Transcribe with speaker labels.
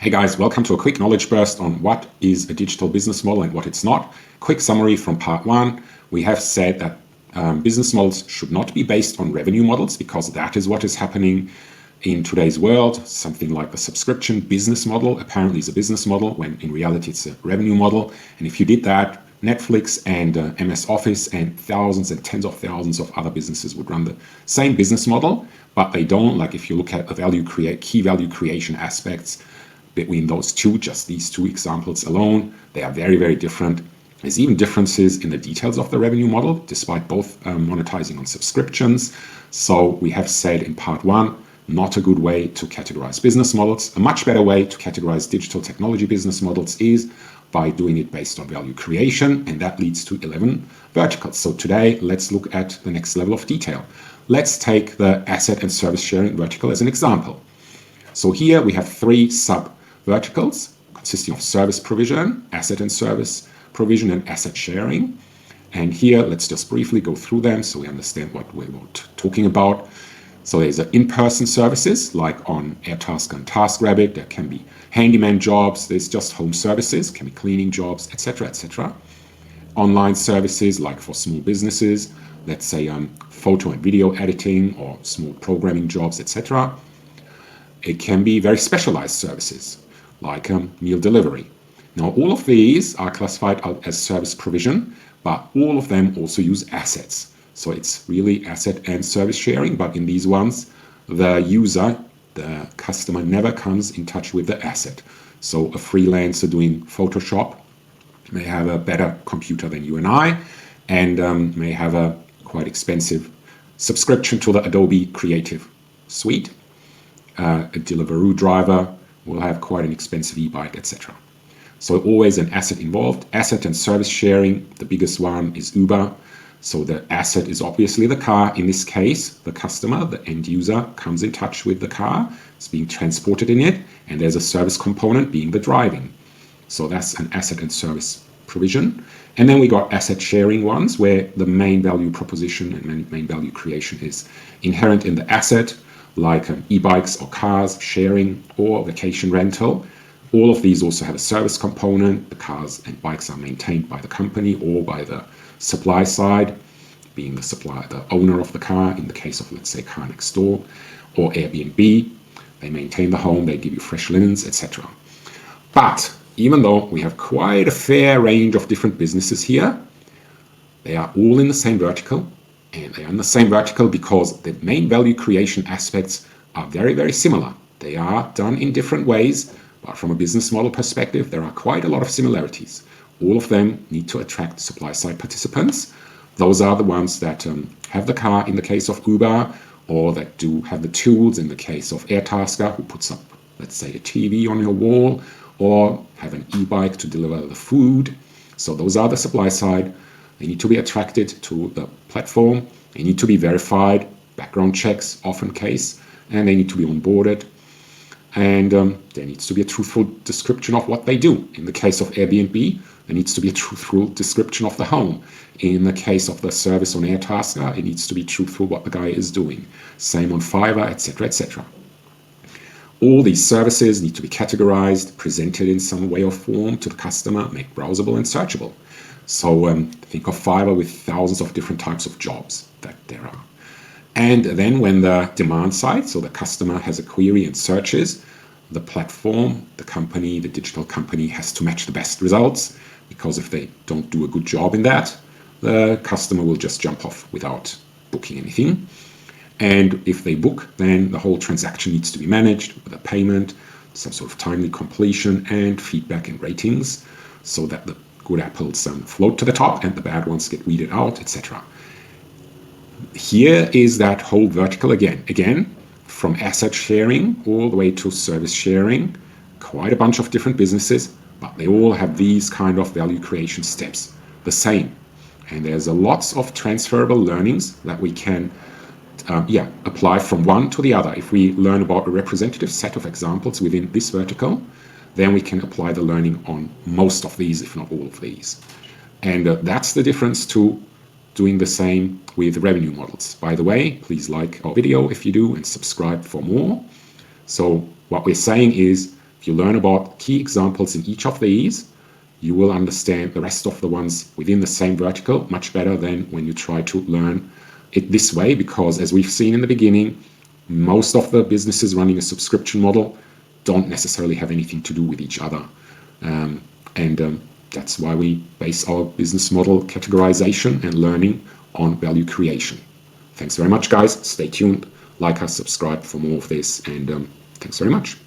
Speaker 1: Hey guys, welcome to a quick knowledge burst on what is a digital business model and what it's not. Quick summary from part one. We have said that business models should not be based on revenue models because that is what is happening in today's world. Something like the subscription business model apparently is a business model when in reality it's a revenue model. And if you did that, Netflix and MS Office and thousands and tens of thousands of other businesses would run the same business model, but they don't. Like if you look at the key value creation aspects between those two, just these two examples alone, they are very, very different. There's even differences in the details of the revenue model, despite both monetizing on subscriptions. So we have said in part one, not a good way to categorize business models. A much better way to categorize digital technology business models is by doing it based on value creation, and that leads to 11 verticals. So today, let's look at the next level of detail. Let's take the asset and service sharing vertical as an example. So here we have three sub-verticals consisting of service provision, asset and service provision, and asset sharing. And here, let's just briefly go through them so we understand what we're talking about. So there's in-person services like on Airtasker and TaskRabbit. There can be handyman jobs. There's just home services, can be cleaning jobs, etc., etc. Online services like for small businesses, let's say photo and video editing or small programming jobs, etc. It can be very specialized services like meal delivery. Now, all of these are classified as service provision, but all of them also use assets. So it's really asset and service sharing, but in these ones, the user, the customer never comes in touch with the asset. So a freelancer doing Photoshop may have a better computer than you and I, and may have a quite expensive subscription to the Adobe Creative Suite. A Deliveroo driver will have quite an expensive e-bike, etc. So always an asset involved. Asset and service sharing, the biggest one is Uber. So the asset is obviously the car. In this case, the customer, the end user, comes in touch with the car. It's being transported in it, and there's a service component being the driving. So that's an asset and service provision. And then we got asset sharing ones where the main value proposition and main value creation is inherent in the asset, like e-bikes or cars sharing or vacation rental. All of these also have a service component. The cars and bikes are maintained by the company or by the supply side, being the supplier, the owner of the car, in the case of, let's say, Car Next Door or Airbnb. They maintain the home, they give you fresh linens, etc. But even though we have quite a fair range of different businesses here, they are all in the same vertical, and they are in the same vertical because the main value creation aspects are very, very similar. They are done in different ways, but from a business model perspective, there are quite a lot of similarities. All of them need to attract supply-side participants. Those are the ones that have the car in the case of Uber, or that do have the tools in the case of Airtasker, who puts up, let's say, a TV on your wall, or have an e-bike to deliver the food. So those are the supply side. They need to be attracted to the platform. They need to be verified, background checks, often case, and they need to be onboarded. And there needs to be a truthful description of what they do. In the case of Airbnb, there needs to be a truthful description of the home. In the case of the service on Airtasker, it needs to be truthful what the guy is doing. Same on Fiverr, etc., etc. All these services need to be categorized, presented in some way or form to the customer, made browsable and searchable. So think of Fiverr with thousands of different types of jobs that there are. And then when the demand side, so the customer has a query and searches, the platform, the company, the digital company has to match the best results, because if they don't do a good job in that, the customer will just jump off without booking anything. And if they book, then the whole transaction needs to be managed with a payment, some sort of timely completion, and feedback and ratings, so that the good apples float to the top and the bad ones get weeded out, etc. Here is that whole vertical again, from asset sharing all the way to service sharing, quite a bunch of different businesses, but they all have these kind of value creation steps, the same. And there's lots of transferable learnings that we can apply from one to the other. If we learn about a representative set of examples within this vertical, then we can apply the learning on most of these, if not all of these. And that's the difference to doing the same with revenue models. By the way, please like our video if you do and subscribe for more. So what we're saying is If you learn about key examples in each of these, you will understand the rest of the ones within the same vertical much better than when you try to learn it this way, because as we've seen in the beginning, most of the businesses running a subscription model don't necessarily have anything to do with each other. That's why we base our business model categorization and learning on value creation. Thanks very much, guys. Stay tuned, like us, subscribe for more of this, and thanks very much.